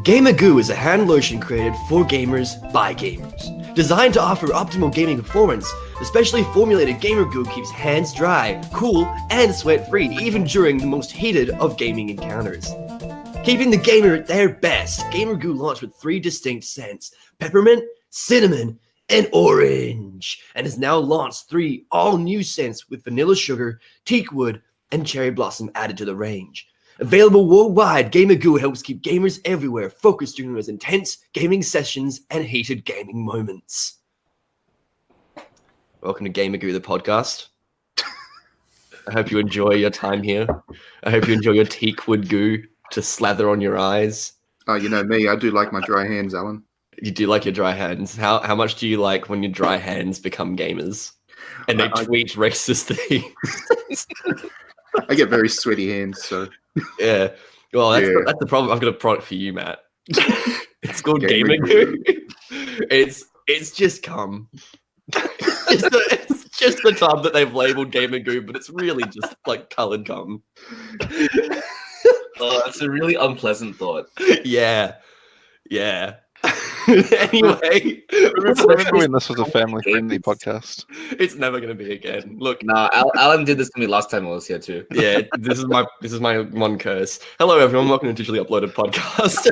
Gamer Goo is a hand lotion created for gamers by gamers. Designed to offer optimal gaming performance, the specially formulated Gamer Goo keeps hands dry, cool, and sweat-free even during the most heated of gaming encounters. Keeping the gamer at their best, Gamer Goo launched with 3 distinct scents: peppermint, cinnamon, and orange, and has now launched 3 all-new scents with vanilla sugar, teak wood, and cherry blossom added to the range. Available worldwide, Gamer Goo helps keep gamers everywhere focused during those intense gaming sessions and heated gaming moments. Welcome to Gamer Goo, the podcast. I hope you enjoy your time here. I hope you enjoy your teak wood goo to slather on your eyes. Oh, you know me, I do like my dry hands, Alan. You do like your dry hands. How much do you like when your dry hands become gamers? And they tweet racist things. I get very sweaty hands, so... Yeah. Well, that's the problem. I've got a product for you, Matt. It's called Gamer Goo. It's just cum. It's just the tub that they've labeled Gamer Goo, but it's really just like colored cum. Oh, that's a really unpleasant thought. Yeah. Anyway, remember when this was a family-friendly podcast? It's never going to be again. Look, nah, Alan did this to me last time I was here too. Yeah, this is my one curse. Hello, everyone. Welcome to Digitally Uploaded Podcast.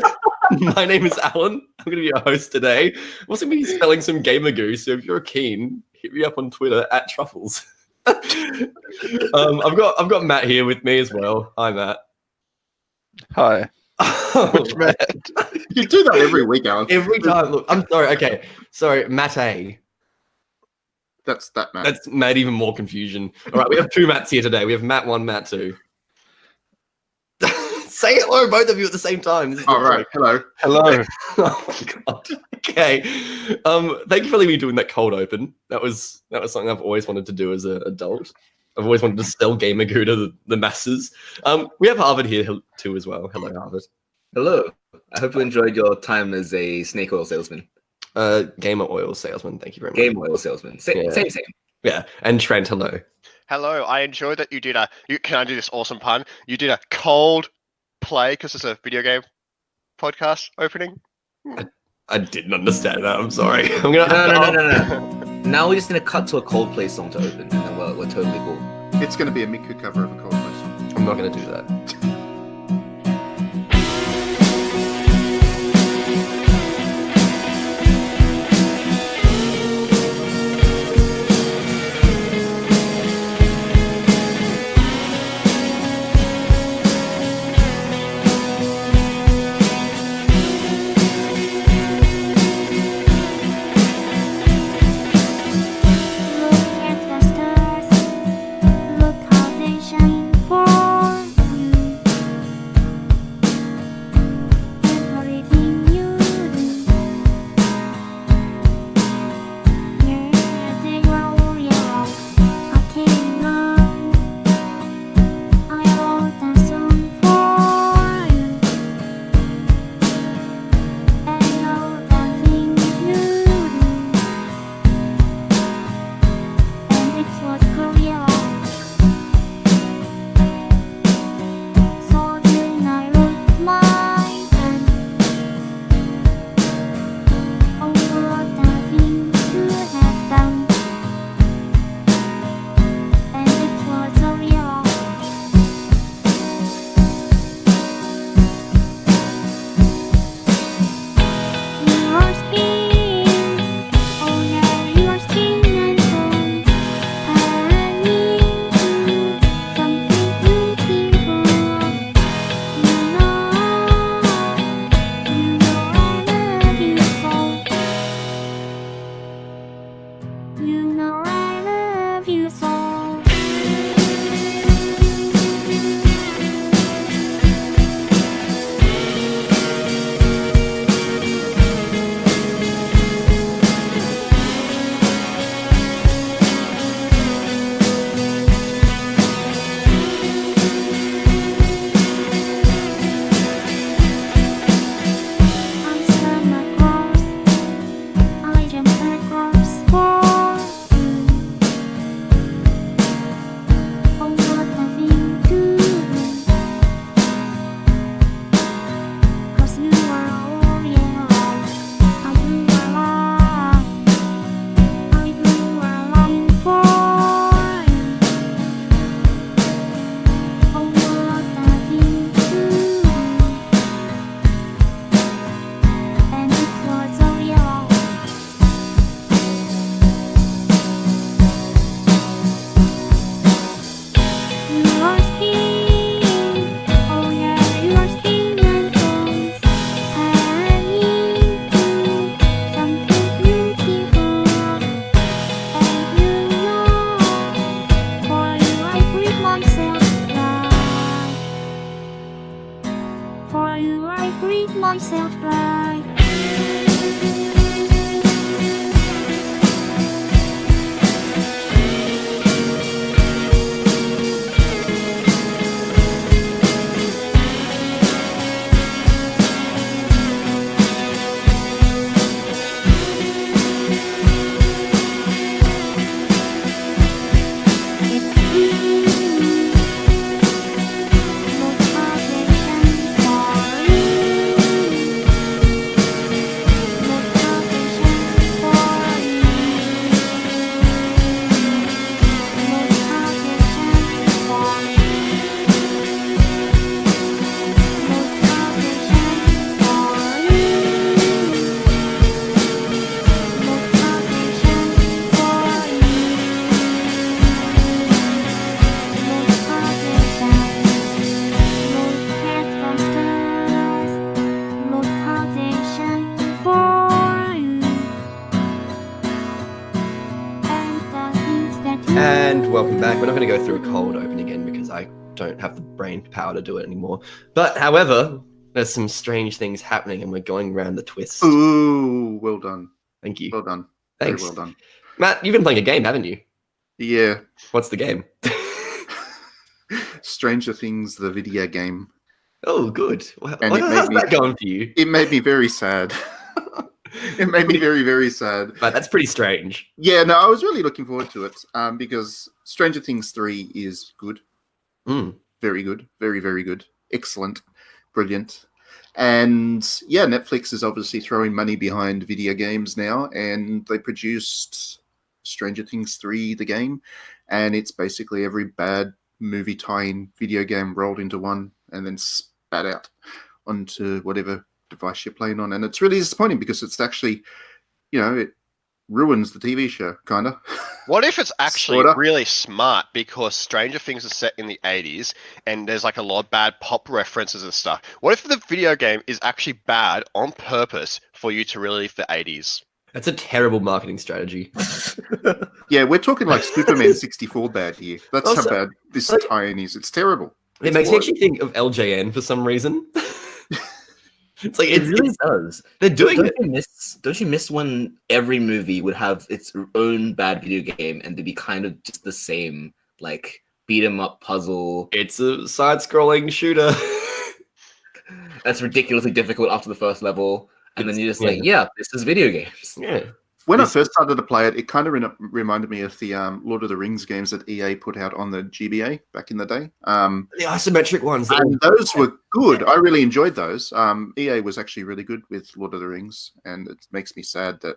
My name is Alan. I'm going to be your host today. I'm also going to be spelling some Gamer Goo, so if you're keen, hit me up on Twitter @Truffles. I've got Matt here with me as well. Hi, Matt. Hi. Which Matt? You do that every week, Alan. Every time. Look, I'm sorry. Okay, sorry, Matt A. That's that Matt. That's made even more confusion. All right, we have 2 Matts here today. We have Matt 1, Matt 2. Say hello, both of you at the same time. All right, hello. Hello. Oh God. Okay. Thank you for letting me doing that cold open. That was something I've always wanted to do as an adult. I've always wanted to sell Gamer Goo to the masses. We have Harvard here too as well. Hello, Harvard. Hello. I hope you enjoyed your time as a snake oil salesman. Gamer oil salesman. Thank you very much. Game oil salesman. Same. Yeah. And Trent, hello. Hello. I enjoyed that you did can I do this awesome pun? You did a cold play because it's a video game podcast opening. I didn't understand that. I'm sorry. I'm gonna. No. Now we're just gonna cut to a Coldplay song to open, and then we're totally cool. It's going to be a Miku cover of a Coldplay song. I'm not gonna do that. Look at the stars, look how they shine for you. myself blind. And welcome back. We're not going to go through a cold open again because I don't have the brain power to do it anymore. But however, there's some strange things happening and we're going around the twist. Ooh, well done. Thank you. Well done. Thanks. Very well done. Matt, you've been playing a game, haven't you? Yeah. What's the game? Stranger Things, the video game. Oh, good. Well, And it how's made me- that going for you? It made me very sad. It made me very, very sad. But that's pretty strange. Yeah, no, I was really looking forward to it because Stranger Things 3 is good. Mm. Very good. Very, very good. Excellent. Brilliant. And yeah, Netflix is obviously throwing money behind video games now, and they produced Stranger Things 3, the game, and it's basically every bad movie tie-in video game rolled into one and then spat out onto whatever device you're playing on. And it's really disappointing because it's actually, it ruins the TV show, kind of. What if it's actually Sorta. really smart because Stranger Things is set in the 80s and there's like a lot of bad pop references and stuff? What if the video game is actually bad on purpose for you to relive the 80s? That's a terrible marketing strategy. Yeah, we're talking like Superman 64 bad here. That's Also, how bad this like- tie-in is. It's terrible. It It's makes me horrible. actually think of LJN for some reason. It's like It really does. they're doing it. Don't you miss when every movie would have its own bad video game and they'd be kind of just the same, like beat 'em up puzzle It's a side-scrolling shooter. that's ridiculously difficult after the first level, and then you're just like, yeah. yeah, this is video games. Yeah. When This- I first started to play it, it kind of reminded me of the Lord of the Rings games that EA put out on the GBA back in the day. The isometric ones. And those were good. I really enjoyed those. EA was actually really good with Lord of the Rings, and it makes me sad that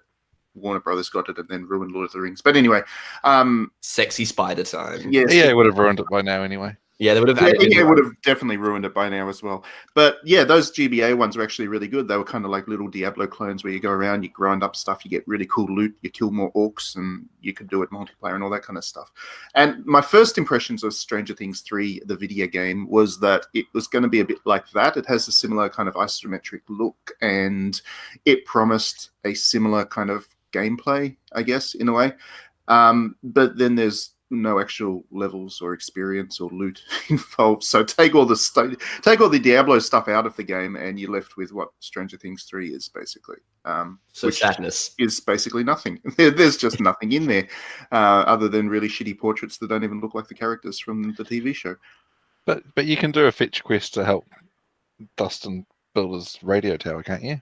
Warner Brothers got it and then ruined Lord of the Rings. But anyway, Sexy spider time. yes. EA would have ruined it by now anyway. Yeah, they would have Yeah, added EA would have definitely ruined it by now as well. But yeah, those GBA ones were actually really good. They were kind of like little Diablo clones where you go around, you grind up stuff, you get really cool loot, you kill more orcs, and you could do it multiplayer and all that kind of stuff. And my first impressions of Stranger Things 3, the video game, was that it was going to be a bit like that. It has a similar kind of isometric look, and it promised a similar kind of gameplay, I guess, in a way. But then there's no actual levels or experience or loot involved. So take all the Diablo stuff out of the game, and you're left with what Stranger Things 3 is basically. So which sadness. is basically nothing. There's just nothing in there other than really shitty portraits that don't even look like the characters from the TV show. But you can do a fetch quest to help Dustin build his radio tower, can't you?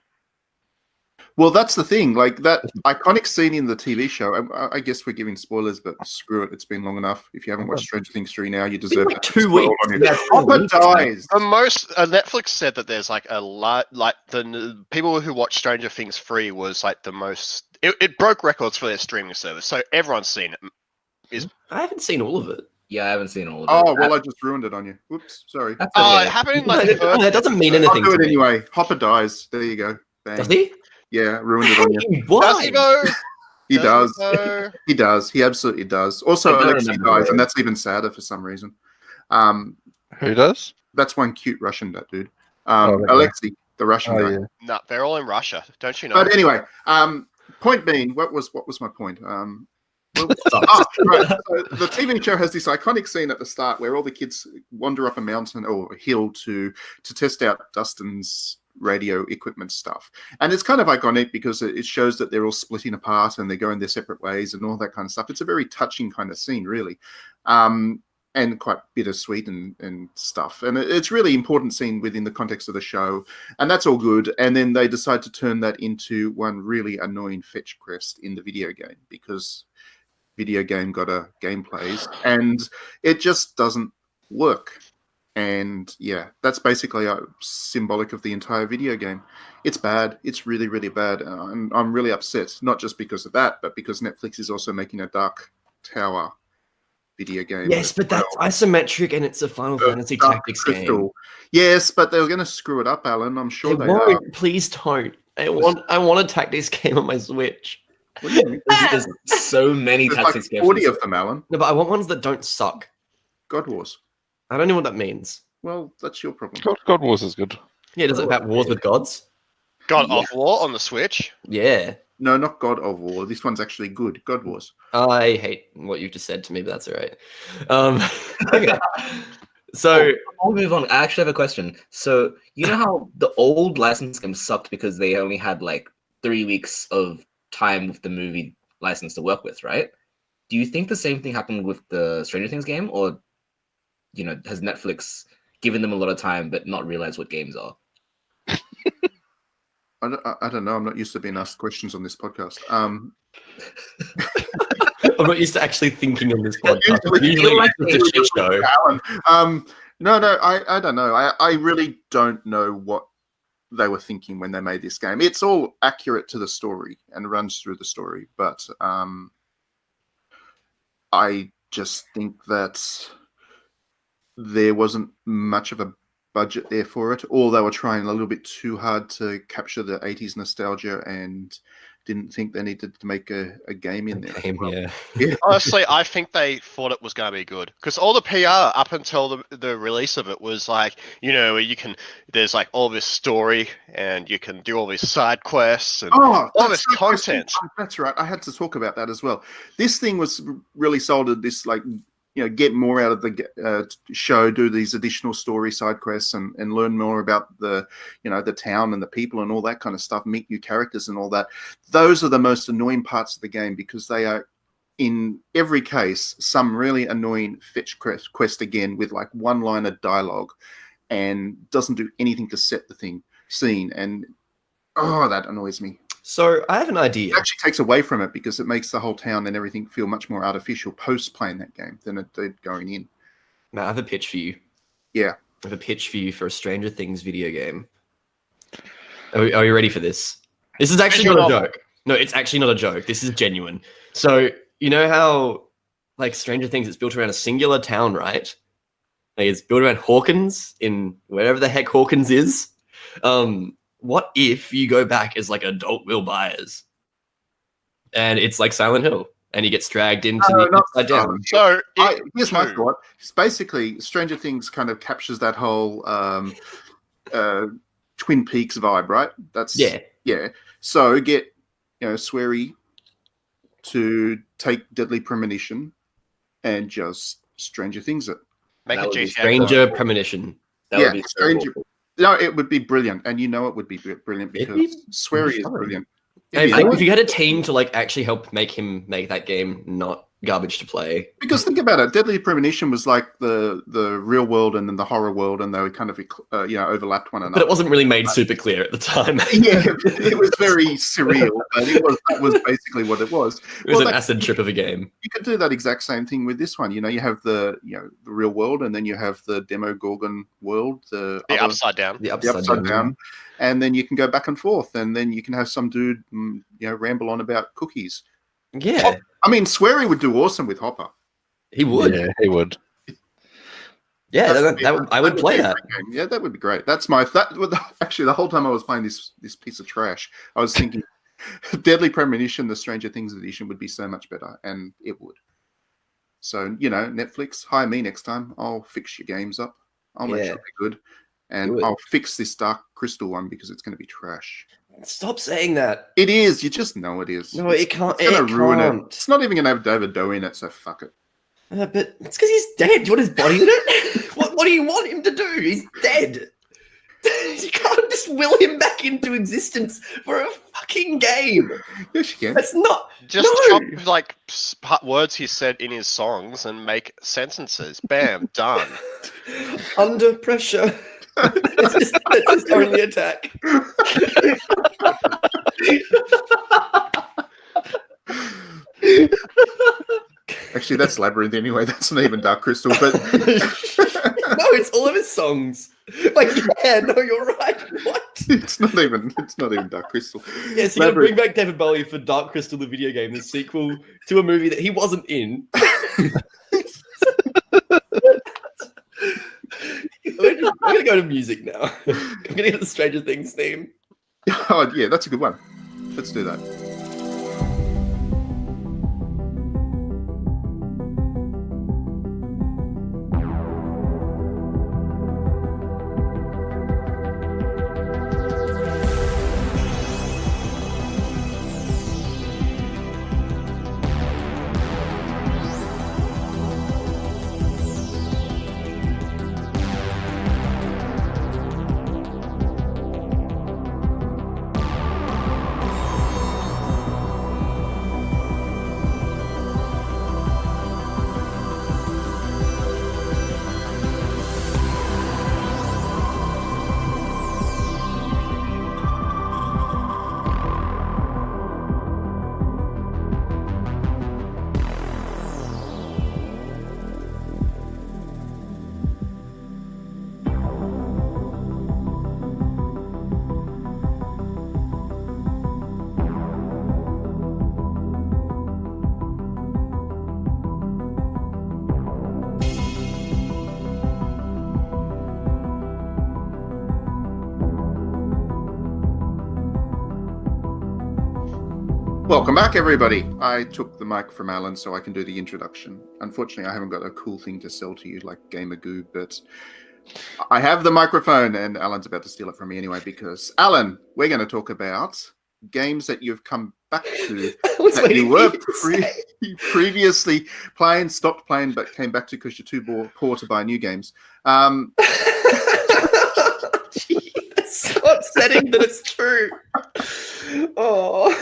Well, that's the thing. Like that iconic scene in the TV show. I guess we're giving spoilers, but screw it. It's been long enough. If you haven't watched Stranger Things 3 now, you deserve like that 2 spoiled weeks. on you. Yeah, 2 Hopper weeks. dies. The most Netflix said that there's like a lot, like the people who watched Stranger Things 3 was like the most. It broke records for their streaming service, so everyone's seen it. I haven't seen all of it. Yeah, I haven't seen all of it. Oh, well, I just ruined it on you. Whoops, sorry. That's Oh, okay. it happened in No, like the first. that doesn't mean I'll anything. do to it me. anyway. Hopper dies. There you go. Bang. Does he? Yeah, ruined it on you. Does Why? he though? He Does does. though? He does. He absolutely does. Also, I don't Alexei remember dies, and that. that's even sadder for some reason. Who does? That's one cute Russian dude. okay. Alexei, the Russian Oh guy. yeah. No, they're all in Russia. Don't you know? But anyway, point being, what was my point? Right. So the TV show has this iconic scene at the start where all the kids wander up a mountain or a hill to test out Dustin's radio equipment stuff. And it's kind of iconic because it shows that they're all splitting apart and they're going their separate ways and all that kind of stuff. It's a very touching kind of scene, really. And quite bittersweet and stuff. And it's really important scene within the context of the show. And that's all good. And then they decide to turn that into one really annoying fetch quest in the video game because video game got a gameplays and it just doesn't work. And yeah, that's basically symbolic of the entire video game. It's bad. It's really, really bad. And I'm really upset, not just because of that, but because Netflix is also making a Dark Tower video game. Yes, but that's isometric and it's a Final Fantasy Tactics game. Yes, but they're going to screw it up, Alan. I'm sure they are. Please don't. I want a tactics game on my Switch. What do you mean? There's so many There's tactics like games. 40 of them, Alan. No, but I want ones that don't suck. God Wars. I don't know what that means. Well, that's your problem. God Wars is good. Yeah, does it about wars with gods? God of War on the Switch. Yeah. No, not God of War. This one's actually good. God Wars. I hate what you've just said to me, but that's all right. Okay. So I'll move on. I actually have a question. So you know how the old license games sucked because they only had like 3 weeks of time with the movie license to work with, right? Do you think the same thing happened with the Stranger Things game, or has Netflix given them a lot of time but not realized what games are? I don't know. I'm not used to being asked questions on this podcast. I'm not used to actually thinking on this podcast. Usually it's a shit show. No, I don't know. I really don't know what they were thinking when they made this game. It's all accurate to the story and runs through the story, but I just think that there wasn't much of a budget there for it, or they were trying a little bit too hard to capture the 80s nostalgia and didn't think they needed to make a game in there. Yeah. Honestly, I think they thought it was going to be good because all the PR up until the release of it was like, there's like all this story and you can do all these side quests and all this content. That's right. I had to talk about that as well. This thing was really sold as this like, get more out of the show, do these additional story side quests and learn more about the town and the people and all that kind of stuff, meet new characters and all that. Those are the most annoying parts of the game because they are, in every case, some really annoying fetch quest again with like one-liner dialogue and doesn't do anything to set the scene. And, that annoys me. So I have an idea. It actually takes away from it because it makes the whole town and everything feel much more artificial post playing that game than it did going in. Matt, I have a pitch for you. Yeah. I have a pitch for you for a Stranger Things video game. Are you ready for this? This is actually not a joke. No, it's actually not a joke. This is genuine. So you know how, like Stranger Things, it's built around a singular town, right? Like it's built around Hawkins in wherever the heck Hawkins is. What if you go back as like adult Will Byers, and it's like Silent Hill, and he gets dragged into the upside down? So here's my thought. It's basically Stranger Things kind of captures that whole Twin Peaks vibe, right? That's yeah. So get Sweary to take Deadly Premonition and just Stranger Things it. Make a GTA Stranger Premonition. That would be Stranger. No, it would be brilliant, and it would be brilliant because Sweary is brilliant. If you had a team to like actually help make him make that game not garbage to play. Because think about it, Deadly Premonition was like the real world and then the horror world, and they were kind of overlapped one another. But it wasn't really made super clear at the time. Yeah, it was very surreal, but that was basically what it was. It was an acid trip of a game. You could do that exact same thing with this one. You have the the real world, and then you have the Demogorgon world, the upside down, the upside down, and then you can go back and forth, and then you can have some dude ramble on about cookies. Yeah. I mean, Sweary would do awesome with Hopper. He would. Yeah, he would. Yeah, I would play that. Yeah, that would be great. Actually, the whole time I was playing this piece of trash, I was thinking Deadly Premonition, the Stranger Things edition, would be so much better, and it would. So, Netflix, hire me next time. I'll fix your games up. I'll make sure they're good. And I'll fix this Dark Crystal one because it's going to be trash. Stop saying that. It is. You just know it is. No, it can't. It's going to ruin it. It's not even going to have David Doe in it, so fuck it. But it's because he's dead. Do you want his body in it? What do you want him to do? He's dead. You can't just will him back into existence for a fucking game. Yes, you can. That's not. Just No. chop like words he said in his songs and make sentences. Bam, done. Under pressure. That's his only attack. Actually, that's Labyrinth anyway. That's not even Dark Crystal, but No, it's all of his songs. Like, yeah, no, you're right. What? it's not even Dark Crystal. Yes, you're gonna bring back David Bowie for Dark Crystal, the video game, the sequel to a movie that he wasn't in. I'm gonna go to music now. I'm gonna get the Stranger Things theme. Oh yeah, that's a good one. Let's do that. Welcome back, everybody. I took the mic from Alan so I can do the introduction. Unfortunately, I haven't got a cool thing to sell to you like Gamer Goo, but I have the microphone, and Alan's about to steal it from me anyway, because, Alan, we're going to talk about games that you've come back to that you were previously playing, stopped playing, but came back to because you're too poor to buy new games. It's so upsetting that it's true. Oh.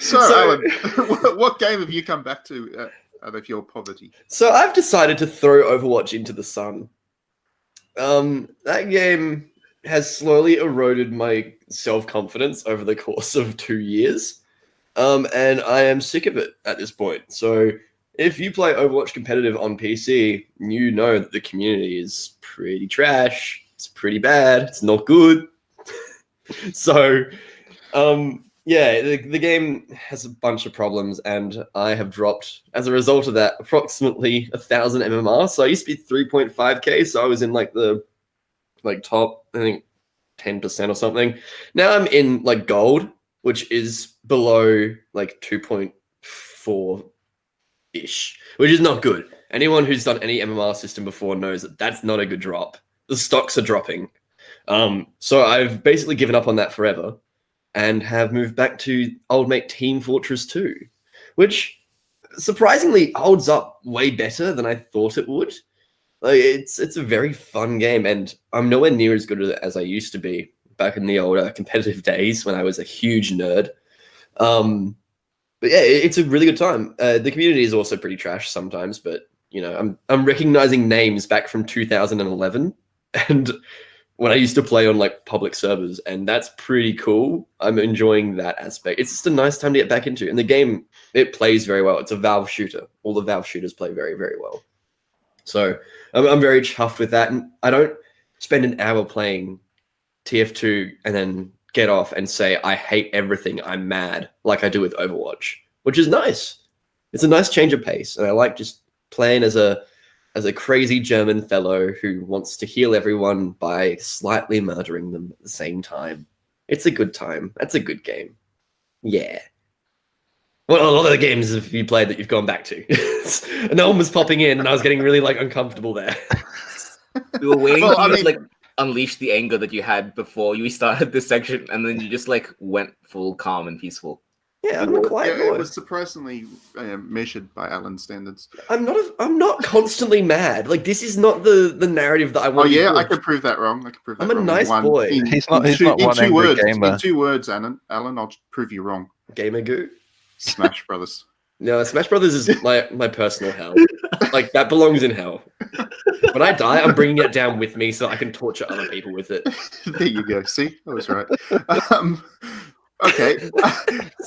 So Alan, what game have you come back to out of your poverty? So I've decided to throw Overwatch into the sun. That game has slowly eroded my self-confidence over the course of 2 years. And I am sick of it at this point. So if you play Overwatch competitive on PC, you know that the community is pretty trash. It's pretty bad. It's not good. So, yeah, the game has a bunch of problems, and I have dropped, as a result of that, approximately 1,000 MMR. So I used to be 3.5k, so I was in like the top, I think, 10% or something. Now I'm in like gold, which is below like 2.4-ish, which is not good. Anyone who's done any MMR system before knows that that's not a good drop. The stocks are dropping. So I've basically given up on that forever and have moved back to old mate Team Fortress 2, which surprisingly holds up way better than I thought it would. Like, it's a very fun game, and I'm nowhere near as good at it as I used to be back in the older competitive days when I was a huge nerd. But yeah, it's a really good time. The community is also pretty trash sometimes, but you know, I'm recognizing names back from 2011 and when I used to play on like public servers, and that's pretty cool. I'm enjoying that aspect. It's just a nice time to get back into. And the game, it plays very well. It's a Valve shooter. All the Valve shooters play very, very well. So I'm very chuffed with that. And I don't spend an hour playing TF2 and then get off and say, I hate everything, I'm mad, like I do with Overwatch, which is nice. It's a nice change of pace. And I like just playing as a crazy German fellow who wants to heal everyone by slightly murdering them at the same time. It's a good time. That's a good game. Yeah. Well, a lot of the games have you played that you've gone back to. No one was popping in, and I was getting really like uncomfortable there. We were waiting for you to like unleash the anger that you had before you started this section, and then you just like went full calm and peaceful. Yeah, I'm a quiet It boy. was surprisingly measured by Alan's standards. I'm not constantly mad. Like, this is not the narrative that I Oh want. yeah, I could prove that wrong. I'm a nice boy. He's not one angry words. gamer. In 2 words, Alan, I'll prove you wrong. Gamer goo. Smash Brothers. No, Smash Brothers is my personal hell. Like, that belongs in hell. When I die, I'm bringing it down with me so I can torture other people with it. There you go. See, I was right. Okay.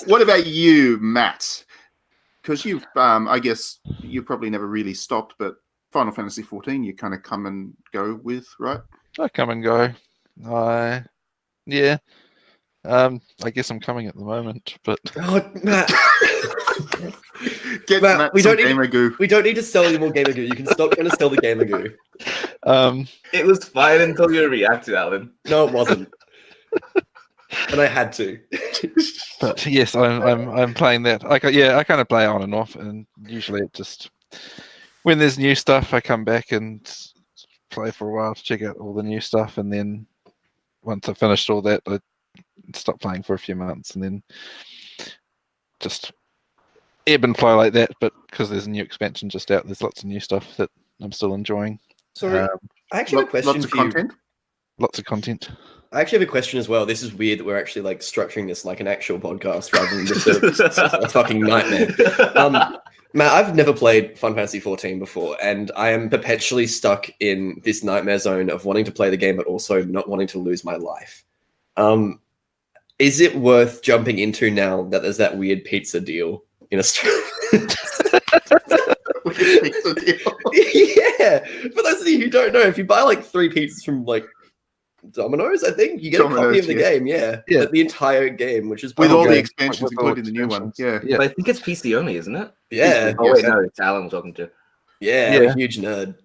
What about you, Matt? Because you've, I guess, you probably never really stopped, but Final Fantasy 14, you kind of come and go with, right? I come and go. Yeah. I guess I'm coming at the moment, but Oh, Matt. Get Matt, Matt we some don't need- gamer goo. We don't need to sell any more Gamer Goo. You can stop trying to sell the Gamer Goo. It was fine until you reacted, Alan. No, it wasn't. And I had to. But yes, I'm playing that. I kind of play on and off, and usually it just when there's new stuff, I come back and play for a while to check out all the new stuff, and then once I've finished all that, I stop playing for a few months, and then just ebb and flow like that. But because there's a new expansion just out, there's lots of new stuff that I'm still enjoying. So I actually have a question Lots of for you. content. Lots of content. I actually have a question as well. This is weird that we're actually like structuring this like an actual podcast rather than just a fucking nightmare. Matt, I've never played Final Fantasy 14 before, and I am perpetually stuck in this nightmare zone of wanting to play the game but also not wanting to lose my life. Is it worth jumping into now that there's that weird pizza deal in Australia? Pizza deal. Yeah. For those of you who don't know, if you buy like 3 pizzas from like Domino's, I think you get a copy Domino's, of the yeah. game. Yeah. Yeah. The entire game, which is With all the great. expansions, With all including the new one. expansions. Yeah. But I think it's PC only, isn't it? Yeah. Oh wait, no, it's Alan we're talking to. Yeah, I'm Yeah. a huge nerd.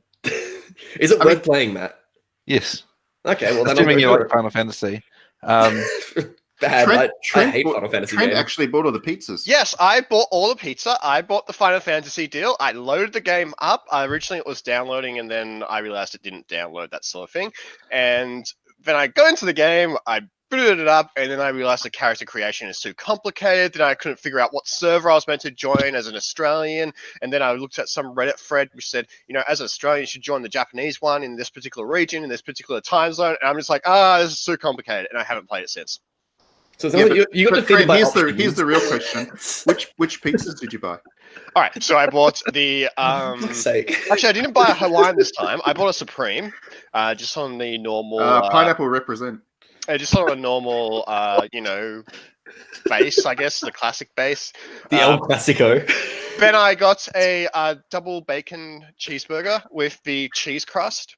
Is it worth playing, Matt? Yes, Okay, well then assuming you I'll like go Final Fantasy. bad. I hate bought- Final Fantasy Trent games. actually bought all the pizzas. Yes, I bought all the pizza. I bought the Final Fantasy deal. I loaded the game up. Originally it was downloading, and then I realized it didn't download, that sort of thing. And then I got into the game, I booted it up, and then I realized the character creation is too complicated. Then I couldn't figure out what server I was meant to join as an Australian. And then I looked at some Reddit thread which said, you know, as an Australian, you should join the Japanese one in this particular region, in this particular time zone. And I'm just like, this is too complicated. And I haven't played it since. So Yeah, you got but defeated Trent, by here's the real question: options. which pizzas did you buy? All right, so I bought the For fuck's sake. Actually, I didn't buy a Hawaiian this time. I bought a Supreme, just on the normal, Pineapple represent. just on a normal, base, I guess, the classic base. The El Clasico. Then I got a double bacon cheeseburger with the cheese crust,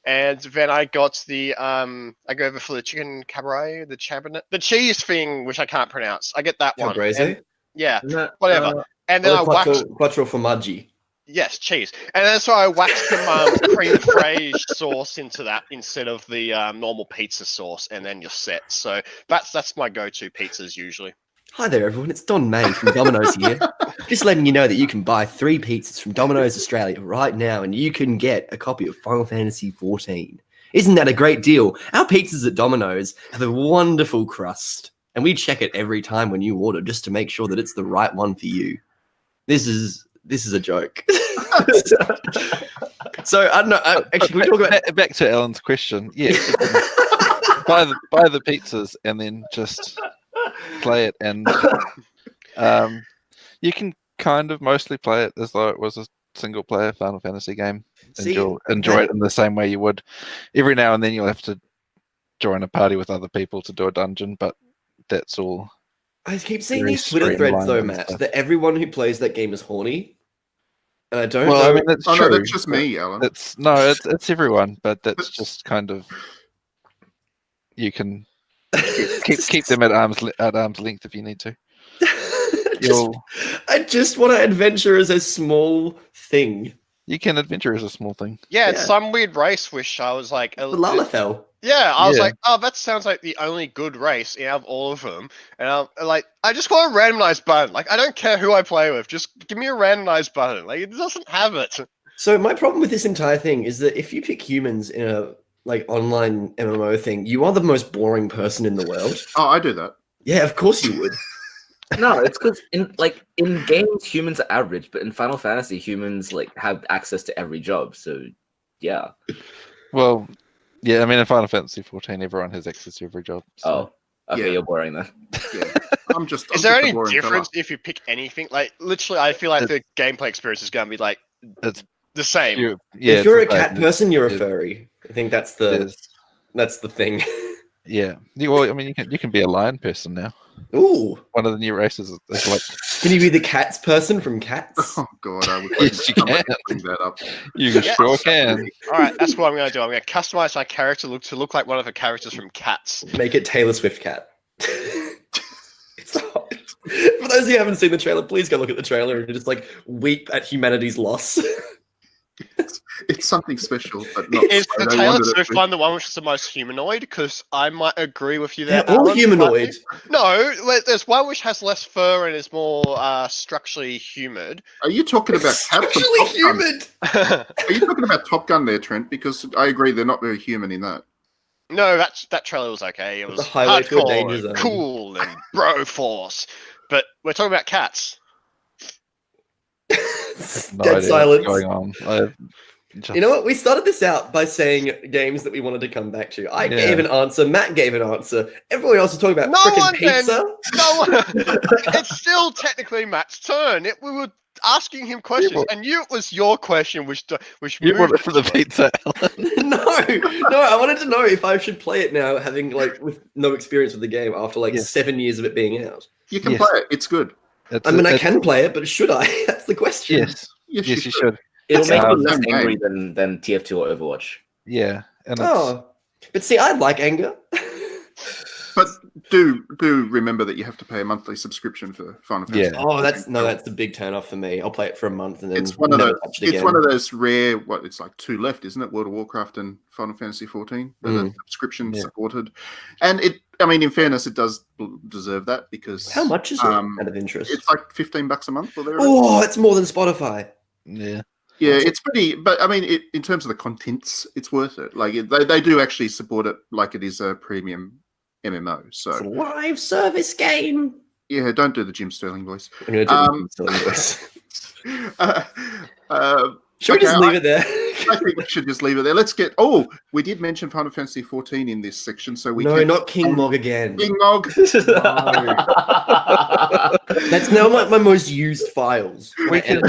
and then I got the I go over for the chicken cabaret, the cheese thing, which I can't pronounce. I get that one. Calabrese. And- yeah, Isn't that, whatever. And then I waxed. Quattro formaggi. Yes, cheese. And then so I whacked some cream fraiche sauce into that instead of the normal pizza sauce, and then you're set. So that's my go-to pizzas usually. Hi there, everyone. It's Don May from Domino's here. Just letting you know that you can buy 3 pizzas from Domino's Australia right now, and you can get a copy of Final Fantasy 14. Isn't that a great deal? Our pizzas at Domino's have a wonderful crust, and we check it every time when you order just to make sure that it's the right one for you. This is a joke. So I don't know. Actually, can we talk about? Back to Alan's question. Yeah, buy the pizzas and then just play it, and you can kind of mostly play it as though it was a single player Final Fantasy game. Enjoy it in the same way you would. Every now and then you'll have to join a party with other people to do a dungeon, but that's all. I keep seeing very these Twitter threads streamlined though, and Matt, stuff. that everyone who plays that game is horny. And I don't Well, know. I mean that's Oh true. no, that's just me, Alan. It's everyone, but that's just kind of you can keep them at arm's length if you need to. I just want to adventure as a small thing. You can adventure as a small thing. Yeah, it's Yeah. some weird race which I was like, The Lalafell. yeah, I was Yeah. like, oh, that sounds like the only good race out of all of them. And I'm like, I just want a randomized button. Like, I don't care who I play with. Just give me a randomized button. Like, it doesn't have it. So my problem with this entire thing is that if you pick humans in a like online MMO thing, you are the most boring person in the world. Oh, I do that. Yeah, of course you would. No, it's because in games humans are average, but in Final Fantasy humans like have access to every job. So yeah. Well, yeah, I mean, in Final Fantasy 14, everyone has access to every job. So. Oh, okay, Yeah. you're boring then. Yeah. I'm just. Is I'm there just a any boring difference fella. if you pick anything? Like literally, I feel like the gameplay experience is going to be like It's the same. If you're a cat it's person, you're a it- furry. I think that's there's- the thing. yeah. Well, I mean, you can be a lion person now. Ooh, One of the new races is like can you be the cats person from Cats? Oh God, I would Yes, you somebody can. bring that up. you Yeah. sure can. All right, that's what I'm going to do. I'm going to customize my character to look like one of the characters from Cats. Make it Taylor Swift cat. It's hard. For those of you who haven't seen the trailer, please go look at the trailer and just like weep at humanity's loss. It's something special, but not. Is I the don't Taylor want it to Swift be. one the one which is the most humanoid? Because I might agree with you there. They're all Alan, humanoid. slightly. No, there's one which has less fur and is more structurally humid. Are you talking about cats from Actually Top Gun? humid. Are you talking about Top Gun there, Trent? Because I agree, they're not very human in that. No, that trailer was okay. It was highway to a hardcore danger and zone. cool and bro force. But we're talking about cats. No Dead idea silence. what's going on. You know what? We started this out by saying games that we wanted to come back to. I Yeah. gave an answer. Matt gave an answer. Everyone else was talking about No frickin' one then. pizza. No, it's still technically Matt's turn. We were asking him questions, and it was your question which You moved want it for the to us. pizza, Alan? No. I wanted to know if I should play it now, having like with no experience with the game after like Yes. 7 years of it being out. You can Yes. play it. It's good. I mean, I can play it, but should I? That's the question. Yes, Yes, yes, you should. It'll make Um, me less same angry than TF2 or Overwatch. Yeah, and it's, Oh, but see, I like anger. But do remember that you have to pay a monthly subscription for Final Fantasy. Yeah. Oh, that's the big turn off for me. I'll play it for a month and then It's one of never those. touch it It's again. one of those rare. It's like two left, isn't it? World of Warcraft and Final Fantasy 14. That are subscription Yeah. supported, and it. I mean, in fairness, it does deserve that because How much is it out of interest? it's like $15 a month or there. Oh, it's more than Spotify. yeah. Yeah, it's pretty. But I mean, in terms of the contents, it's worth it. Like they do actually support it, like it is a premium MMO. It's a So live service game. yeah, don't do the Jim Sterling voice. I'm gonna do the voice. Should we just okay, leave it there? I think we should just leave it there. Let's get. Oh, we did mention Final Fantasy 14 in this section, so we No, can. not King Mog again. King Nog. That's now my most used files. We can-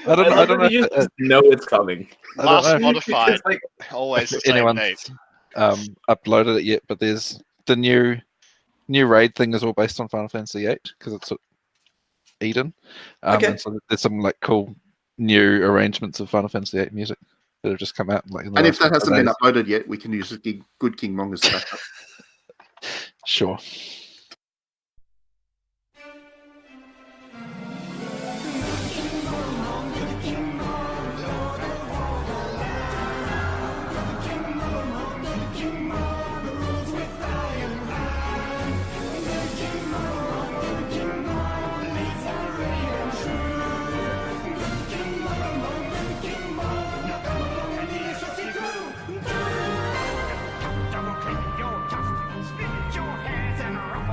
I don't know. You If, just know it's coming. I Last don't know modified, It's like, always the if same anyone's name. uploaded it yet, but there's the new raid thing is all based on Final Fantasy VIII because it's Eden. Okay. And so there's some like cool new arrangements of Final Fantasy VIII music that have just come out. Like, in the And last if that couple hasn't of been days. uploaded yet, we can use a good King Mong as backup. Sure. Double click your tough, split your hands and rock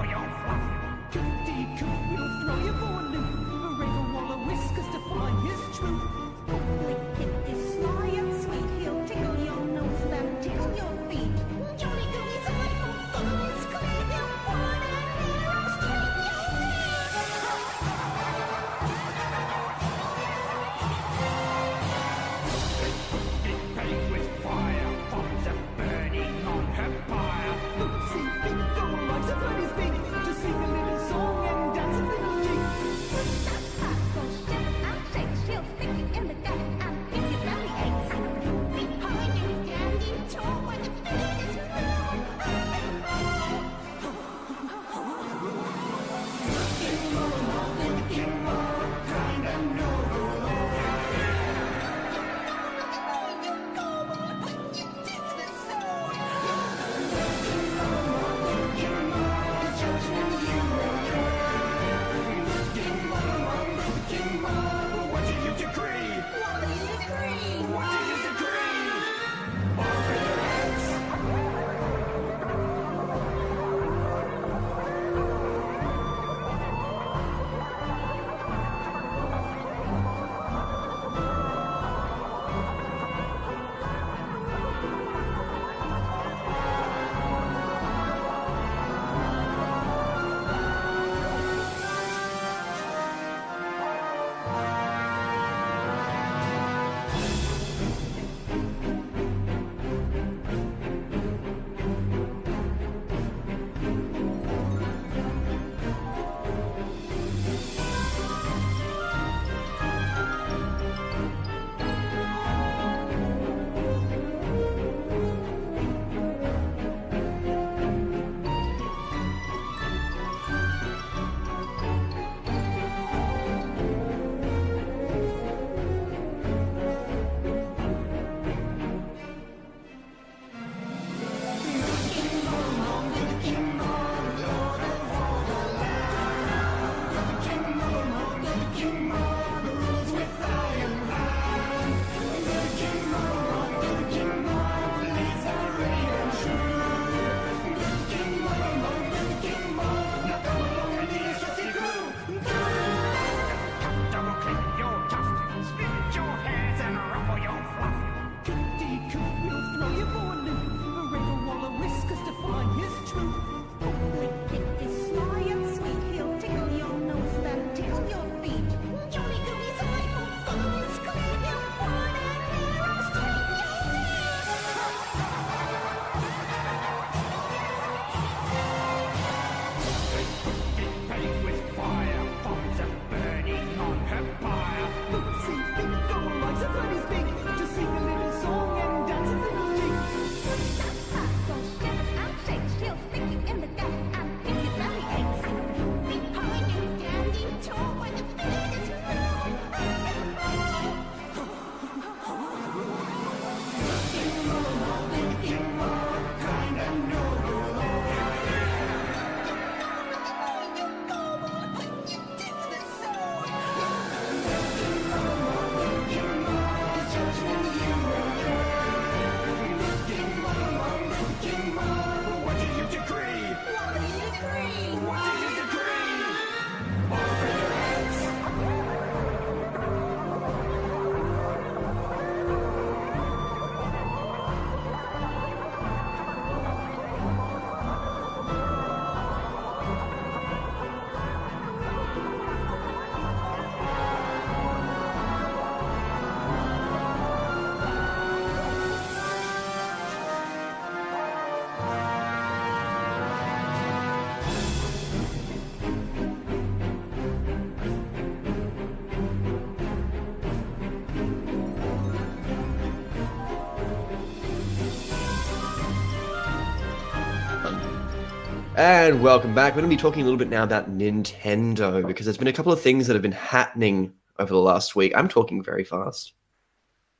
And welcome back. We're going to be talking a little bit now about Nintendo because there's been a couple of things that have been happening over the last week. I'm talking very fast.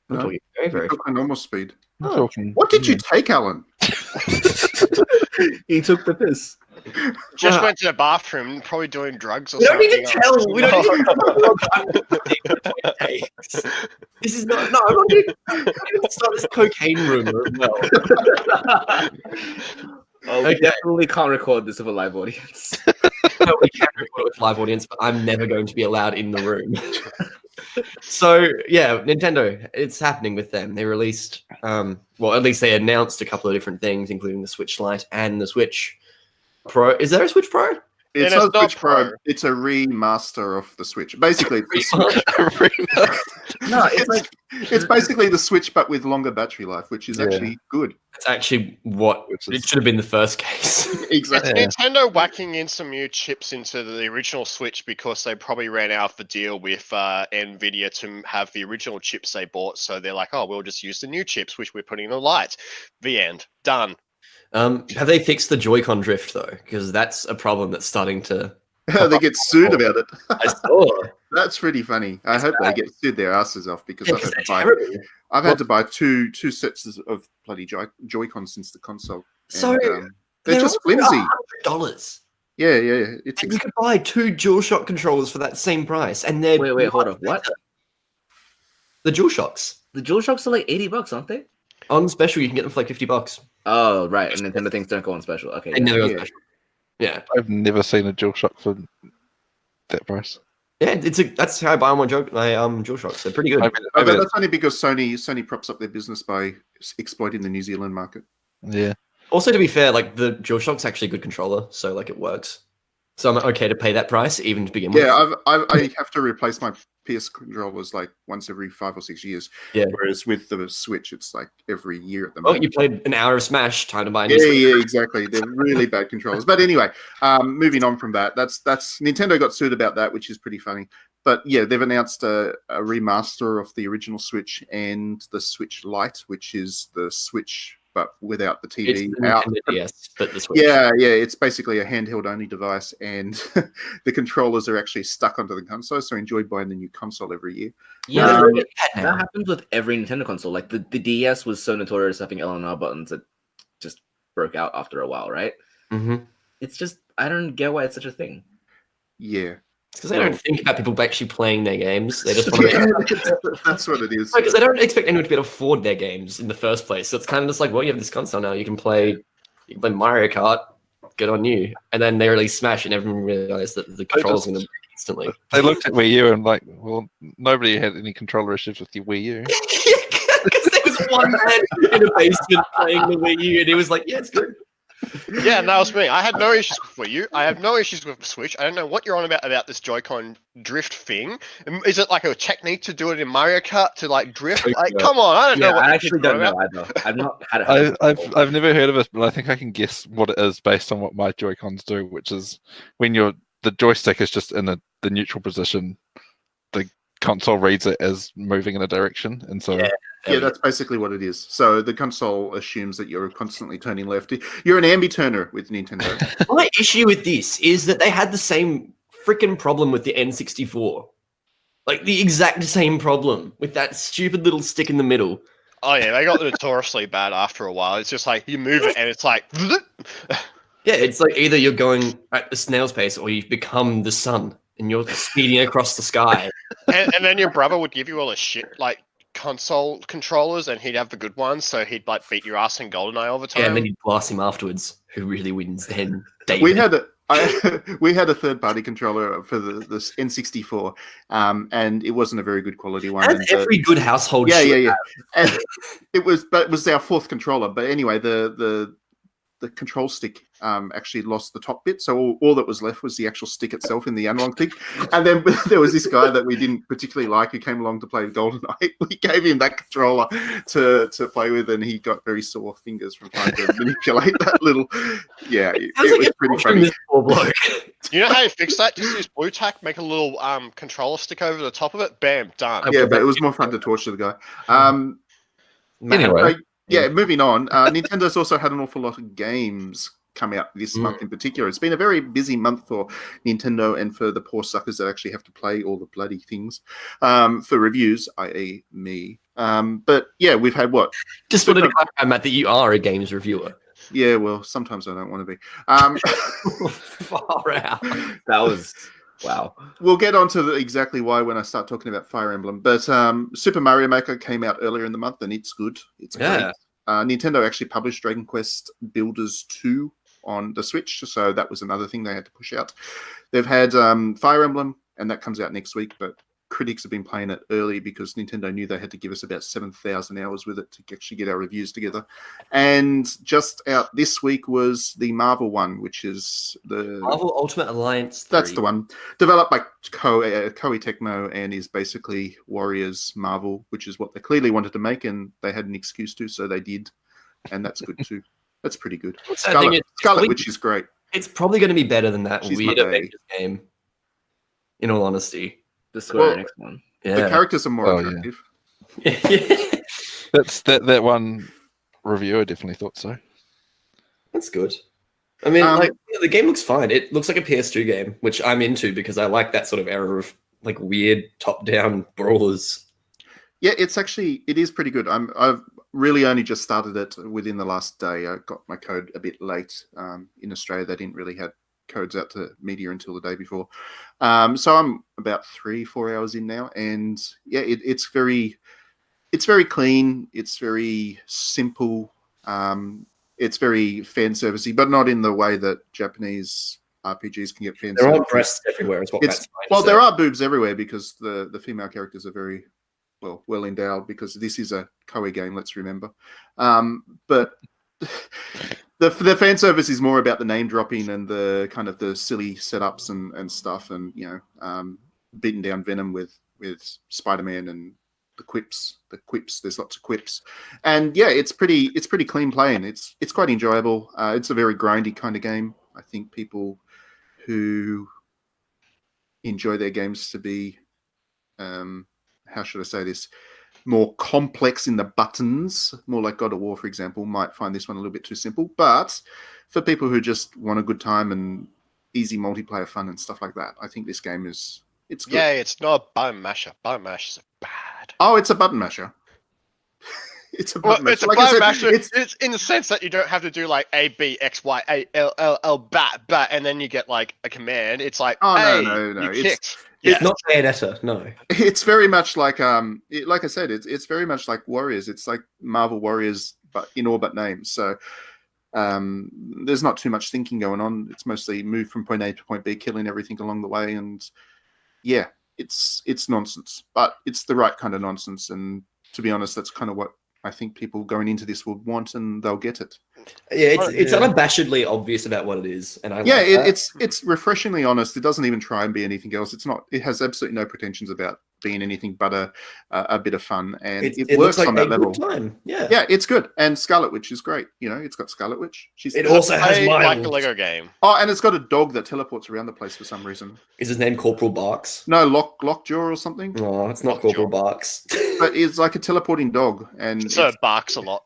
I'm No, talking very, very you took my normal speed. I'm Oh. talking. What did you take, Alan? fast. He took the piss. Just Wow. went to the bathroom, probably doing drugs or We don't something. need to tell. We don't need to tell. This is not. No, I'm not going to start this cocaine rumor as well. Oh, we Okay. definitely can't record this with a live audience. No, we can record it with live audience, but I'm never going to be allowed in the room. So yeah, Nintendo, it's happening with them. They released, well, at least they announced a couple of different things, including the Switch Lite and the Switch Pro. Is there a Switch Pro? It's And not it's not Switch Pro. Pro. It's a remaster of the Switch. Basically, it's the Switch. No, it's like It's basically the Switch, but with longer battery life, which is Yeah. actually good. It's actually what Which it is- should have been the first case. Exactly. It's Nintendo whacking in some new chips into the original Switch because they probably ran out of the deal with Nvidia to have the original chips they bought. So they're like, oh, we'll just use the new chips, which we're putting in the Lite. The end. Done. Have they fixed the Joy-Con drift though? Because that's a problem that's starting to. They get sued about it. I saw. That's pretty funny. I hope they get sued their asses off because Yeah, I've 'cause had they're to buy. terrible. I've had to buy two sets of bloody Joy-Con since the console. So And, they're just also flimsy. $100. Yeah. It's And you could buy 2 DualShock controllers for that same price, and they're wait, hold on. What? The DualShocks The DualShocks are like $80, aren't they? on special. You can get them for like $50. Oh, right. And Nintendo things don't go on special. Okay. They yeah. never go Yeah. special. Yeah, I've never seen a DualShock for that price. yeah. That's how I buy my DualShocks. They're pretty good. but that's only because Sony props up their business by exploiting the New Zealand market. Yeah. Also, to be fair, like the DualShock's actually a good controller, so like it works. So I'm okay to pay that price even to begin with. Yeah, I have to replace my PS controllers like once every 5 or 6 years. Yeah. Whereas with the Switch, it's like every year at the Well, moment. you played an hour of Smash. Time to buy a new Yeah, Switch. yeah, exactly. They're really bad controllers. But anyway, moving on from that, that's Nintendo got sued about that, which is pretty funny. But yeah, they've announced a remaster of the original Switch and the Switch Lite, which is the Switch but without the TV It's the out. Nintendo DS, but the Switch. Yeah, it's basically a handheld only device, and the controllers are actually stuck onto the console. So enjoy buying the new console every year. Yeah, Um, that now. happens with every Nintendo console. Like the DS was so notorious having L and R buttons that just broke out after a while, right? Mm-hmm. It's just I don't get why it's such a thing. Yeah, Because they don't think about people actually playing their games. They just want to. that's what it is. Because they don't expect anyone to be able to afford their games in the first place. So it's kind of just like, well, you have this console now. You can play Mario Kart. Good on you. And then they release Smash, and everyone realized that the controller's going to break instantly. They looked at Wii U and like, well, nobody had any controller issues with your Wii U. Because there was one man in a basement playing the Wii U, and he was like, "Yeah, it's good." Yeah, and that was me. I had no issues with Wii U. I have no issues with the Switch. I don't know what you're on about this Joy-Con drift thing. Is it like a technique to do it in Mario Kart to like drift? Like, come on, I don't know Yeah, what I you're actually talking don't about. know either. I've not had it. I've never heard of it, but I think I can guess what it is based on what my Joy-Cons do, which is when the joystick is just in the neutral position, the console reads it as moving in a direction, and so Yeah, that's basically what it is. So the console assumes that you're constantly turning left. You're an ambi-turner with Nintendo. My issue with this is that they had the same freaking problem with the N64. Like the exact same problem with that stupid little stick in the middle. Oh yeah, they got notoriously bad after a while. It's just like you move it and it's like Yeah, it's like either you're going at the snail's pace or you've become the sun and you're speeding across the sky. and then your brother would give you all the shit like console controllers and he'd have the good ones, so he'd like beat your ass in GoldenEye all the time. Yeah, and then you blast him afterwards. Who really wins then? David. We had a third-party controller for this N64, and it wasn't a very good quality one. As every good household should yeah. And it was our fourth controller. But anyway, the control stick actually lost the top bit, so all that was left was the actual stick itself in the analog stick. And then there was this guy that we didn't particularly like who came along to play GoldenEye. We gave him that controller to play with, and he got very sore fingers from trying to manipulate that little. Yeah, it was pretty funny. This poor bloke. You know how you fix that? Just use blue tack, make a little controller stick over the top of it, bam, done. Yeah, but it was more fun to torture the guy. Anyway. Yeah, moving on. Nintendo's also had an awful lot of games come out this month in particular. It's been a very busy month for Nintendo and for the poor suckers that actually have to play all the bloody things for reviews, i.e. me. But yeah, we've had what? Just wanted to clarify, Matt, that you are a games reviewer. Yeah, well, sometimes I don't want to be. Far out. That was wow. We'll get on to exactly why when I start talking about Fire Emblem. But Super Mario Maker came out earlier in the month, and it's good. It's great. Nintendo actually published Dragon Quest Builders 2 on the Switch, so that was another thing they had to push out. They've had Fire Emblem, and that comes out next week, but critics have been playing it early because Nintendo knew they had to give us about 7,000 hours with it to actually get our reviews together. And just out this week was the Marvel one, which is the Marvel Ultimate Alliance 3. That's the one. Developed by Koei Tecmo and is basically Warriors Marvel, which is what they clearly wanted to make, and they had an excuse to, so they did. And that's good too. That's pretty good. Scarlet Witch is great. It's probably going to be better than that She's weird my bae. Avengers game, in all honesty. The Square Enix one. The Yeah. characters are more Oh, yeah. attractive. That's that one reviewer definitely thought so. That's good. I mean, the game looks fine. It looks like a PS2 game, which I'm into because I like that sort of era of like weird top-down brawlers. Yeah, it is pretty good. I've really only just started it within the last day. I got my code a bit late. In Australia, they didn't really have codes out to media until the day before. So I'm about 3-4 hours in now, and yeah, it's very clean. It's very simple. It's very fan servicey, but not in the way that Japanese RPGs can get fan There are servicey. breasts everywhere. Is what Matt's trying to say. There are boobs everywhere because the female characters are very well endowed because this is a Koei game, let's remember. But the fan service is more about the name dropping and the kind of the silly setups and stuff, and beating down Venom with Spider-Man and the quips. There's lots of quips, and yeah, it's pretty clean playing. It's quite enjoyable. It's a very grindy kind of game. I think people who enjoy their games to be how should I say this, more complex in the buttons, more like God of War, for example, might find this one a little bit too simple. But for people who just want a good time and easy multiplayer fun and stuff like that, I think this game it's good. Yeah, it's not a button masher. Button mashers are bad. Oh, it's a button masher. It's a button masher. It's a Like I button said, masher. It's in the sense that you don't have to do like A, B, X, Y, A, L, L, L, bat, and then you get like a command. It's like, Oh, hey, no. you kicked. It's not Bayonetta, no. It's very much like like I said, it's very much like Warriors. It's like Marvel Warriors, but in all but names. So there's not too much thinking going on. It's mostly move from point A to point B, killing everything along the way, and yeah, it's nonsense, but it's the right kind of nonsense. And to be honest, that's kind of what I think people going into this would want, and they'll get it. Yeah, it's unabashedly obvious about what it is, and I it's refreshingly honest. It doesn't even try and be anything else. It's not. It has absolutely no pretensions about being anything but a bit of fun, and it works like on that a level. good time. Yeah, Yeah, it's good. And Scarlet Witch is great. It's got Scarlet Witch. It also has Play like Miles. a Lego game. Oh, and it's got a dog that teleports around the place for some reason. Is his name Corporal Barks? No, Lockjaw or something. Oh, it's not Lockjaw. Corporal Barks. But it's like a teleporting dog, and So it barks a lot.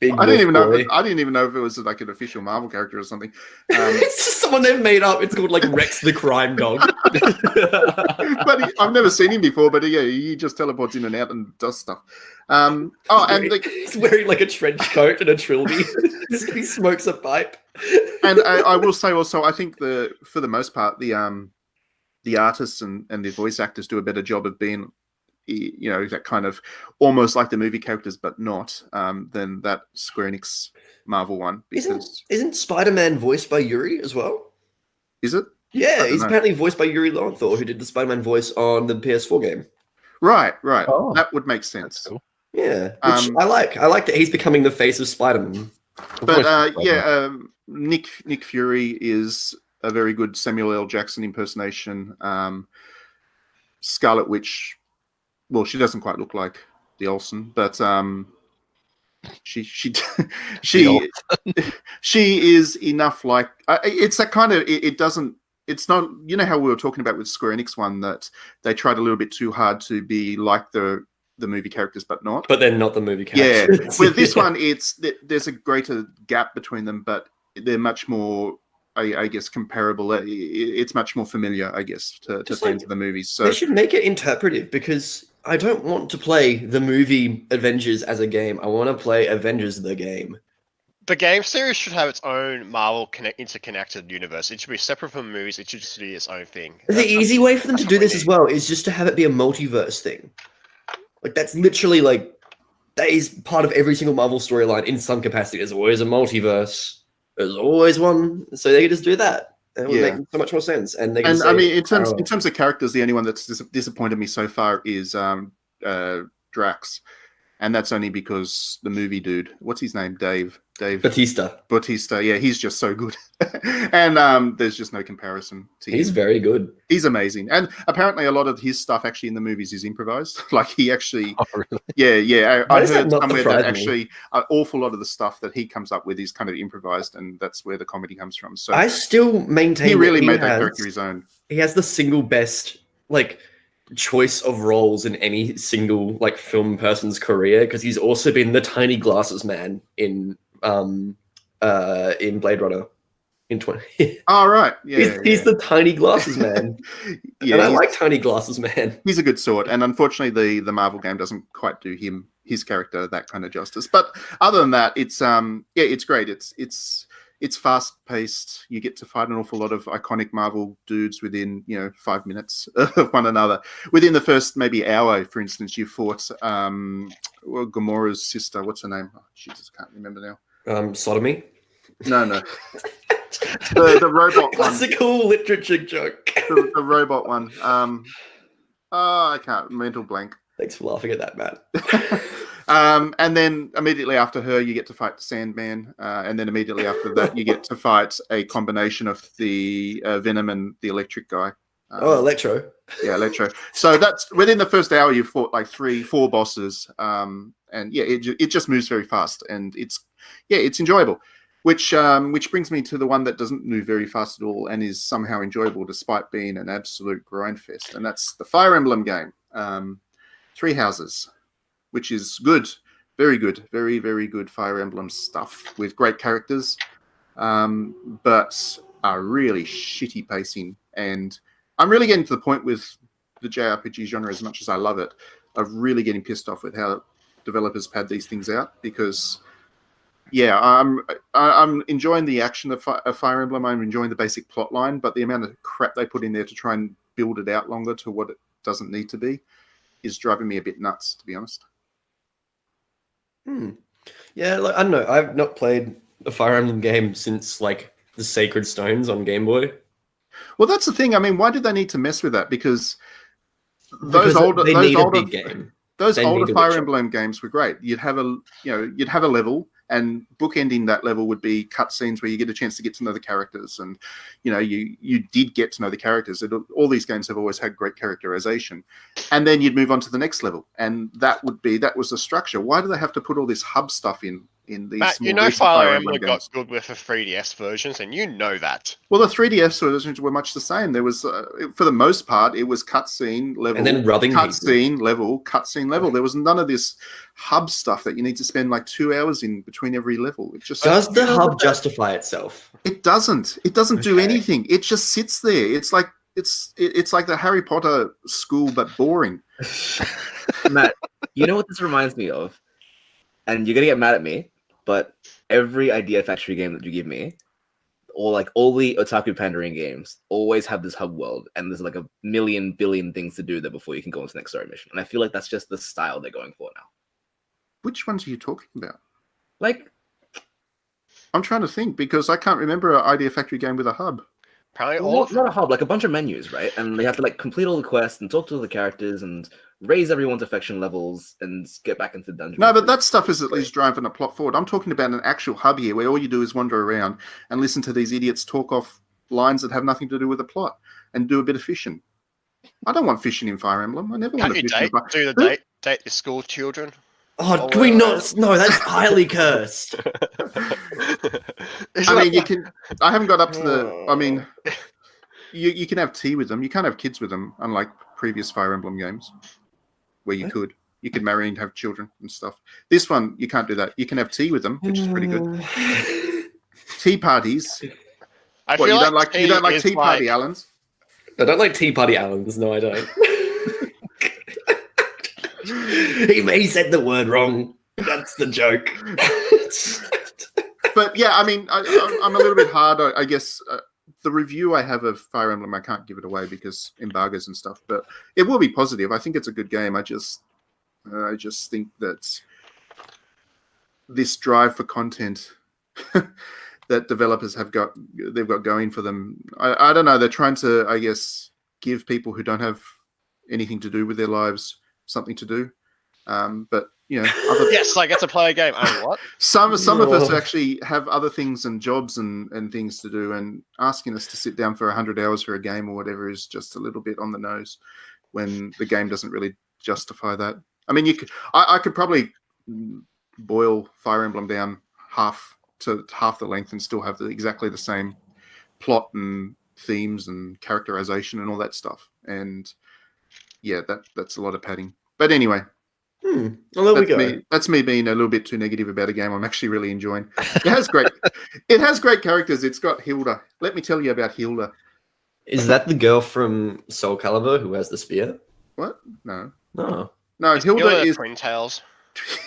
Big I didn't wolf boy. even know if it was like an official Marvel character or something. It's just someone they've made up. It's called like Rex the Crime Dog. But I've never seen him before. But yeah, he just teleports in and out and does stuff. And he's wearing like a trench coat and a trilby. He smokes a pipe. And I will say also, I think for the most part, the artists and the voice actors do a better job of being, that kind of almost like the movie characters, but not than that Square Enix Marvel one. Because Isn't Spider-Man voiced by Yuri as well? is it? Yeah, don't he's know. apparently voiced by Yuri Lowenthal, who did the Spider-Man voice on the PS4 game. Right. Oh. That would make That's sense. cool. Yeah, which I like. I like that he's becoming the face of Spider-Man. But Nick Fury is a very good Samuel L. Jackson impersonation. Scarlet Witch, well, she doesn't quite look like the Olsen, but she is enough like it's that kind of it doesn't. It's not, how we were talking about with Square Enix one, that they tried a little bit too hard to be like the the movie characters, but not. But they're not the movie Yeah, characters. with this one, there's a greater gap between them, but they're much more, I guess, comparable. It's much more familiar, I guess, to Just fans like- of the movies. So They should make it interpretive because I don't want to play the movie Avengers as a game. I want to play Avengers the game. The game series should have its own Marvel interconnected universe. It should be separate from the movies. It should just be its own thing. The easy way for them to that's do what we this as need. well is just to have it be a multiverse thing. Like that's literally like that is part of every single Marvel storyline in some capacity. There's always a multiverse. There's always one. So they could just do that. It would Yeah. make so much more sense. And they can and say, I mean, in parallel. terms of characters, the only one that's disappointed me so far is Drax, and that's only because the movie dude, what's his name, Dave Batista. Yeah, he's just so good, and there's just no comparison to He's him. very good. He's amazing, and apparently a lot of his stuff actually in the movies is improvised. Like he actually, Oh, really? yeah. Why I does that heard not somewhere surprise that me? actually an awful lot of the stuff that he comes up with is kind of improvised, and that's where the comedy comes from. So I still maintain he really that made that character his own. he has the single best like choice of roles in any single like film person's career because he's also been the tiny glasses man in Blade Runner in 20 Oh right, yeah, he's the tiny glasses man. yeah. And I he's- like tiny glasses man. He's a good sort, and unfortunately, the Marvel game doesn't quite do his character that kind of justice. But other than that, it's it's great. It's fast paced. You get to fight an awful lot of iconic Marvel dudes within 5 minutes of one another. Within the first maybe hour, for instance, you fought Gamora's sister. What's her name? Oh, Jesus, I can't remember now. Sodomy. No. The robot one. Classical literature joke. The robot one. I can't. Mental blank. Thanks for laughing at that, Matt. And then immediately after her, you get to fight the Sandman, and then immediately after that, you get to fight a combination of the Venom and the Electric guy. Electro. Yeah, Electro. So that's within the first hour, you fought like 4 bosses, and yeah, it just moves very fast, and it's enjoyable. Which brings me to the one that doesn't move very fast at all and is somehow enjoyable despite being an absolute grindfest, and that's the Fire Emblem game, Three Houses, which is good, very good, very, very good Fire Emblem stuff with great characters, but a really shitty pacing. And I'm really getting to the point with the JRPG genre, as much as I love it, of really getting pissed off with how developers pad these things out because. Yeah, I'm enjoying the action of Fire Emblem. I'm enjoying the basic plot line, but the amount of crap they put in there to try and build it out longer to what it doesn't need to be is driving me a bit nuts, to be honest. Yeah, like, I don't know. I've not played a Fire Emblem game since like the Sacred Stones on Game Boy. Well, that's the thing. I mean, why did they need to mess with that? Because Because they need a big game. Those They older need a Fire Witcher. Emblem games were great. You'd have a level, and bookending that level would be cutscenes where you get a chance to get to know the characters, and you did get to know the characters. All these games have always had great characterization, and then you'd move on to the next level, and that was the structure. Why do they have to put all this hub stuff in these? Matt, more recent Fire Emblem games? got good with the 3DS versions, and you know that. Well, the 3DS versions were much the same. There was, for the most part, it was cutscene level, And then rubbing cutscene level. There was none of this hub stuff that you need to spend like 2 hours in between every level. It just Does the hub justify itself? It doesn't. It doesn't do Okay. anything. It just sits there. It's like the Harry Potter school, but boring. Matt, you know what this reminds me of? And you're gonna get mad at me, but every Idea Factory game that you give me, or like all the Otaku Pandering games, always have this hub world, and there's like a million billion things to do there before you can go into the next story mission. And I feel like that's just the style they're going for now. Which ones are you talking about? Like, I'm trying to think because I can't remember an Idea Factory game with a hub. Apparently, all not a hub, like a bunch of menus, right? And they have to like complete all the quests and talk to all the characters and raise everyone's affection levels and get back into the dungeon. No, but that stuff is at least driving a plot forward. I'm talking about an actual hub here where all you do is wander around and listen to these idiots talk off lines that have nothing to do with the plot and do a bit of fishing. I don't want fishing in Fire Emblem. I never want can't to you fish in Fire do the date your school children? Oh, can we not? No, that's highly cursed. I mean, you can. I haven't got up to the. I mean, you can have tea with them. You can't have kids with them, unlike previous Fire Emblem games, where you could. You could marry and have children and stuff. This one, you can't do that. You can have tea with them, which is pretty good. Tea parties. I What, feel you don't like like tea party, Allens? I don't like Tea Party Allens. No, I don't. he said the word wrong. That's the joke. But yeah, I mean, I'm a little bit hard. I guess the review I have of Fire Emblem, I can't give it away because embargoes and stuff. But it will be positive. I think it's a good game. I just think that this drive for content that developers they've got going for them. I don't know. They're trying to, I guess, give people who don't have anything to do with their lives something to do. But you know, yes, I get to play a game. And what? Some of us actually have other things and jobs and things to do, and asking us to sit down for 100 hours for a game or whatever is just a little bit on the nose when the game doesn't really justify that. I mean, I could probably boil Fire Emblem down half the length and still have exactly the same plot and themes and characterization and all that stuff. And yeah, that's a lot of padding. But anyway, well, there we go. That's me being a little bit too negative about a game I'm actually really enjoying. It has great characters. It's got Hilda. Let me tell you about Hilda. Is that the girl from Soul Calibur who has the spear? What? No, Hilda is Twin Tails.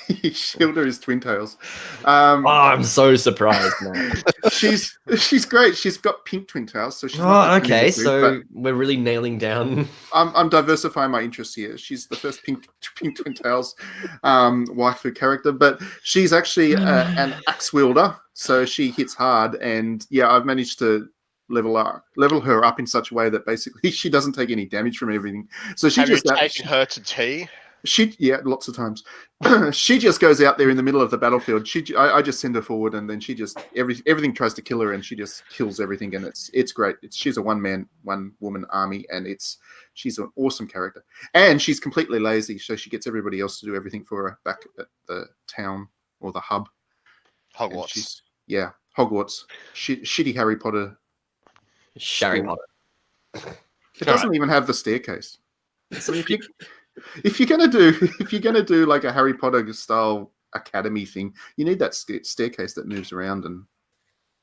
Hilda is Twin Tails. I'm so surprised, man. she's great. She's got pink Twin Tails, so she's okay. So we're really nailing down. I'm diversifying my interests here. She's the first pink Twin Tails waifu character, but she's actually an axe wielder, so she hits hard. And yeah, I've managed to level her up in such a way that basically she doesn't take any damage from everything. So she Have just you taken her to tea? Lots of times. She just goes out there in the middle of the battlefield. I just send her forward, and then she just everything tries to kill her, and she just kills everything, and it's great. She's a one woman army, and she's an awesome character, and she's completely lazy, so she gets everybody else to do everything for her back at the town or the hub. Hogwarts. Hogwarts. Shitty Harry Potter. Harry Potter. It doesn't even have the staircase. So if you're gonna do like a Harry Potter style academy thing, you need that staircase that moves around. And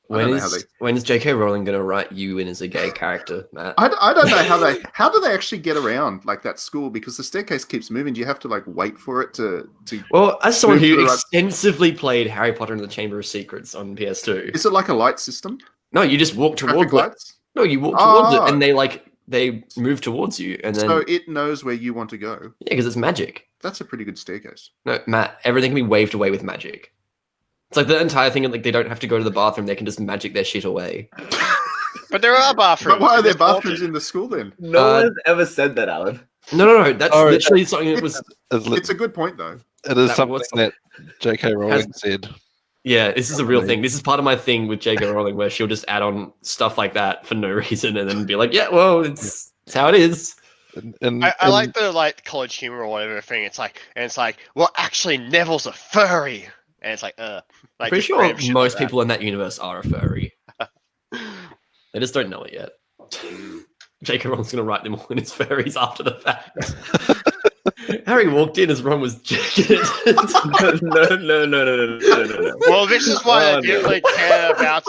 when is J.K. Rowling gonna write you in as a gay character, Matt? I don't know how do they actually get around like that school, because the staircase keeps moving. Do you have to like wait for it to? Well, as someone who extensively played Harry Potter and the Chamber of Secrets on PS2, is it like a light system? No, you just walk towards it. No, you walk towards it, and they move towards you, and then so it knows where you want to go. Yeah, because it's magic. That's a pretty good staircase. No, Matt, everything can be waved away with magic. It's like the entire thing, like they don't have to go to the bathroom; they can just magic their shit away. But there are bathrooms. But why are there bathrooms in the school then? No one's ever said that, Alan. No. That's literally something that was. It's a good point, though. It is something that J.K. Rowling said. Yeah, this is a real thing. This is part of my thing with J.K. Rowling, where she'll just add on stuff like that for no reason, and then be like, "Yeah, well, it's how it is." I like the college humor or whatever thing. It's like, well, actually, Neville's a furry, and it's like, I'm pretty sure most people in that universe are a furry. They just don't know it yet. J.K. Rowling's gonna write them all in as furries after the fact. Harry walked in as Ron was jacket. No. Well, this is why I didn't really care about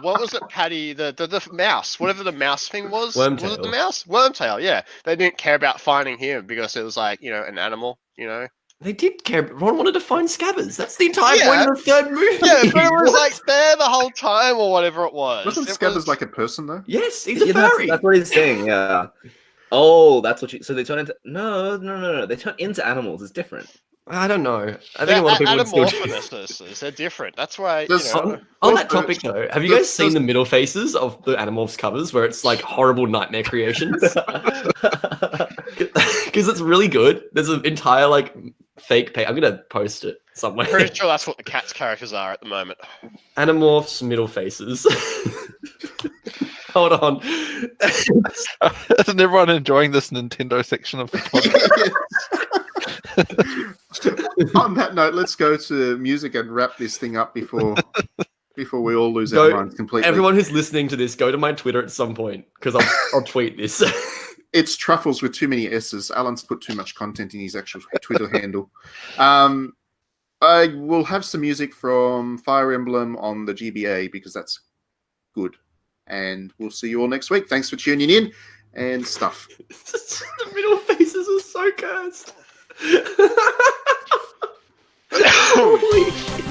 what was it, Patty? The mouse, whatever the mouse thing was. Wormtail. Was it the mouse? Wormtail, yeah. They didn't care about finding him because it was like, an animal, They did care. Ron wanted to find Scabbers. That's the entire point of the third movie. Yeah, but it was like there the whole time or whatever it was. Wasn't Scabbers like a person though? Yes, he's a furry. That's what he's saying. Yeah. Oh, that's what you. So they turn into no. They turn into animals. It's different. I don't know. I think a lot of people would still do. Anamorphousness, they're different. That's why. On that topic though, have you guys seen the middle faces of the Animorphs covers where it's like horrible nightmare creations? Because it's really good. There's an entire fake page. I'm gonna post it somewhere. Pretty sure that's what the cat's characters are at the moment. Animorphs middle faces. Hold on. Isn't everyone enjoying this Nintendo section of the podcast? On that note, let's go to music and wrap this thing up before we all lose our minds completely. Everyone who's listening to this, go to my Twitter at some point because I'll tweet this. It's Truffles with too many S's. Alan's put too much content in his actual Twitter handle. I will have some music from Fire Emblem on the GBA because that's good. And we'll see you all next week. Thanks for tuning in and stuff. The middle faces are so cursed. Holy shit.